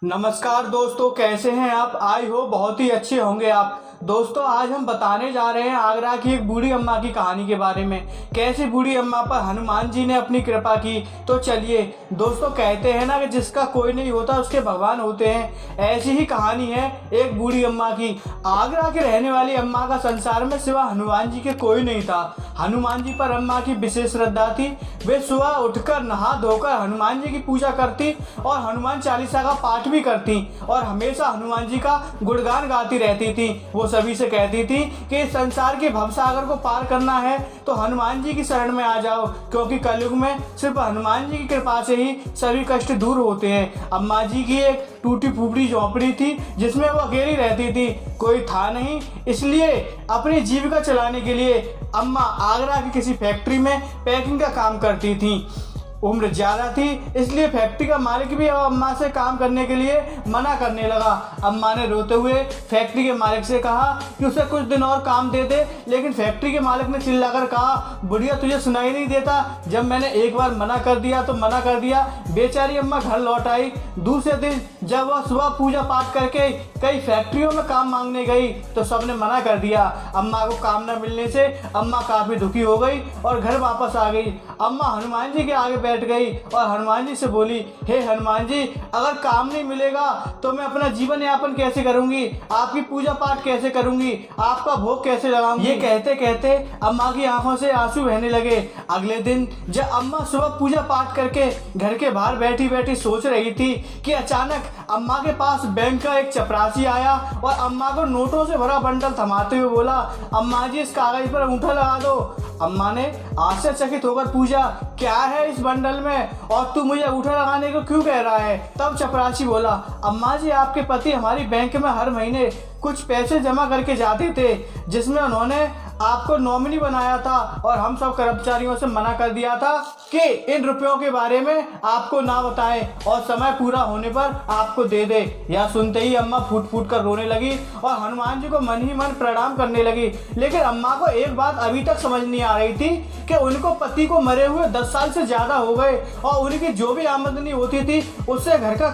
नमस्कार दोस्तों, कैसे हैं आप। आई हो बहुत ही अच्छे होंगे आप। दोस्तों, आज हम बताने जा रहे हैं आगरा की एक बूढ़ी अम्मा की कहानी के बारे में। कैसे बूढ़ी अम्मा पर हनुमान जी ने अपनी कृपा की। तो चलिए दोस्तों, कहते हैं ना कि जिसका कोई नहीं होता उसके भगवान होते हैं। ऐसी ही कहानी है एक बूढ़ी अम्मा की। आगरा के रहने वाली अम्मा का संसार में सिवा हनुमान जी के कोई नहीं था। हनुमान जी पर अम्मा की विशेष श्रद्धा थी। वे सुबह उठकर नहा धोकर हनुमान जी की पूजा करती और हनुमान चालीसा का पाठ भी करती और हमेशा हनुमान जी का गुणगान गाती रहती थी। वो सभी से कहती थी कि इस संसार के भवसागर को पार करना है तो हनुमान जी की शरण में आ जाओ, क्योंकि कलयुग में सिर्फ हनुमान जी की कृपा से ही सभी कष्ट दूर होते हैं। अम्मा जी की एक टूटी फूटी झोंपड़ी थी जिसमें वो अकेली रहती थी, कोई था नहीं। इसलिए अपनी जीविका चलाने के लिए अम्मा आगरा की किसी फैक्ट्री में पैकिंग का काम करती थी। उम्र ज़्यादा थी, इसलिए फैक्ट्री का मालिक भी अब अम्मा से काम करने के लिए मना करने लगा। अम्मा ने रोते हुए फैक्ट्री के मालिक से कहा कि उसे कुछ दिन और काम दे दे, लेकिन फैक्ट्री के मालिक ने चिल्लाकर कहा, बुढ़िया तुझे सुनाई नहीं देता, जब मैंने एक बार मना कर दिया तो मना कर दिया। बेचारी अम्मा घर लौट आई। दूसरे दिन जब वह सुबह पूजा पाठ करके कई फैक्ट्रियों में काम मांगने गई तो सबने मना कर दिया। अम्मा को काम न मिलने से अम्मा काफ़ी दुखी हो गई और घर वापस आ गई। अम्मा हनुमान जी के आगे बैठ गई और हनुमान जी से बोली, हे हनुमान जी, अगर काम नहीं मिलेगा तो मैं अपना जीवन यापन कैसे करूंगी, आपकी पूजा पाठ कैसे करूंगी, आपका भोग कैसे लगाऊंगी। ये कहते कहते अम्मा की आंखों से आंसू बहने लगे। अगले दिन जब अम्मा सुबह पूजा पाठ करके घर के बाहर बैठी बैठी सोच रही थी कि अचानक अम्मा के पास बैंक का एक चपरासी आया और अम्मा को नोटों से भरा बंडल थमाते हुए बोला, अम्मा जी इस कागज पर अंगूठा लगा दो। अम्मा ने आश्चर्यचकित होकर पूछा, क्या है इस बंडल में और तू मुझे अंगूठा लगाने को क्यों कह रहा है। तब चपरासी बोला, अम्मा जी आपके पति हमारी बैंक में हर महीने कुछ पैसे जमा करके जाते थे, जिसमें उन्होंने आपको नॉमिनी बनाया था और हम सब कर्मचारियों से मना कर दिया था कि इन रुपयों के बारे में आपको ना बताएं और समय पूरा होने पर आपको दे दे। यह सुनते ही अम्मा फूट फूट कर रोने लगी और हनुमान जी को मन ही मन प्रणाम करने लगी। लेकिन अम्मा को एक बात अभी तक समझ नहीं आ रही थी कि उनको पति को मरे हुए 10 साल से ज्यादा हो गए और उनकी जो भी आमदनी होती थी उससे घर का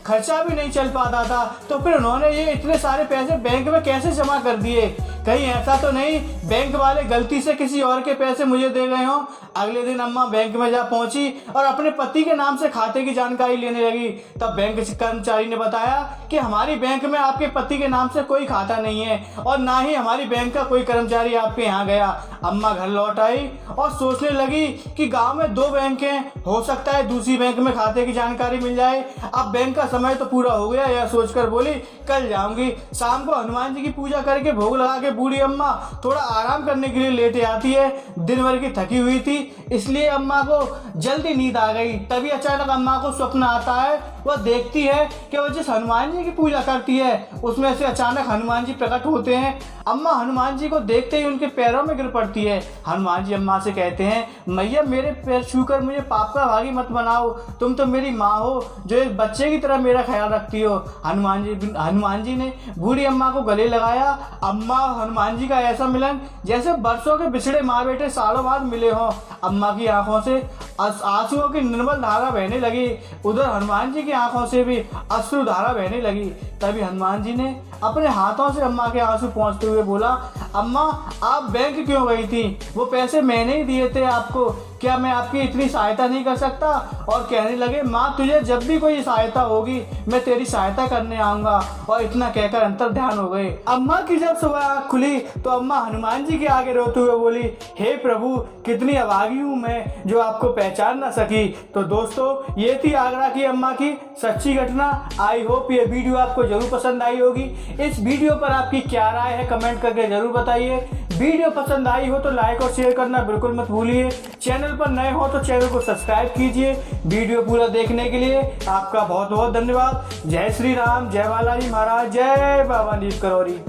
खर्चा भी नहीं चल पाता था। तो फिर उन्होंने ये इतने सारे पैसे बैंक में कैसे जमा कर दिए। कहीं ऐसा तो नहीं बैंक वाले गलती से किसी और के पैसे मुझे दे गए हों। अगले दिन अम्मा बैंक में जा पहुंची और अपने पति के नाम से खाते की जानकारी लेने लगी। तब बैंक कर्मचारी ने बताया कि हमारी बैंक में आपके पति के नाम से कोई खाता नहीं है और ना ही हमारी बैंक का कोई कर्मचारी आपके यहाँ गया। अम्मा घर लौट आई और सोचने लगी कि गांव में 2 बैंक हैं, हो सकता है दूसरी बैंक में खाते की जानकारी मिल जाए। अब बैंक का समय तो पूरा हो गया, यह सोचकर बोली कल जाऊंगी। शाम को हनुमान जी की पूजा करके भोग लगा के बूढ़ी अम्मा थोड़ा आराम करने के लिए लेटे आती है। दिन भर की थकी हुई थी, इसलिए अम्मा को जल्दी नींद आ गई। तभी अचानक अम्मा को स्वप्न आता है। वह देखती है कि वह जिस हनुमान जी की पूजा करती है उसमें से अचानक हनुमान जी प्रकट होते हैं। अम्मा हनुमान जी को देखते ही उनके पैरों में गिर पड़ती है। हनुमान जी अम्मा से कहते हैं, मैया मेरे पैर छूकर मुझे पाप का भागी मत बनाओ, तुम तो मेरी माँ हो जो एक बच्चे की तरह मेरा ख्याल रखती हो। हनुमान जी ने बूढ़ी अम्मा को गले लगाया। अम्मा हनुमान जी का ऐसा मिलन जैसे बरसों के बिछड़े माँ बेटे सालों बाद मिले हों। अम्मा की आंखों से आंसुओं की निर्मल धारा बहने लगी। उधर हनुमान जी की आंखों से भी अश्रु धारा बहने लगी। तभी हनुमान जी ने अपने हाथों से अम्मा के आंसू पोंछते हुए बोला, अम्मा आप बैंक क्यों गई थी, वो पैसे मैंने ही दिए थे आपको, क्या मैं आपकी इतनी सहायता नहीं कर सकता। और कहने लगे, माँ तुझे जब भी कोई सहायता होगी मैं तेरी सहायता करने आऊंगा। और इतना कहकर अंतर ध्यान हो गए। अम्मा की जब सुबह आँख खुली तो अम्मा हनुमान जी के आगे रोते हुए बोली, हे प्रभु कितनी अभागी हूँ मैं जो आपको पहचान ना सकी। तो दोस्तों, ये थी आगरा की अम्मा की सच्ची घटना। आई होप ये वीडियो आपको जरूर पसंद आई होगी। इस वीडियो पर आपकी क्या राय है कमेंट करके जरूर बताइए। वीडियो पसंद आई हो तो लाइक और शेयर करना बिल्कुल मत भूलिए। चैनल पर नए हो तो चैनल को सब्सक्राइब कीजिए। वीडियो पूरा देखने के लिए आपका बहुत बहुत धन्यवाद। जय श्री राम, जय बालाजी महाराज, जय बाबा नीम करौरी।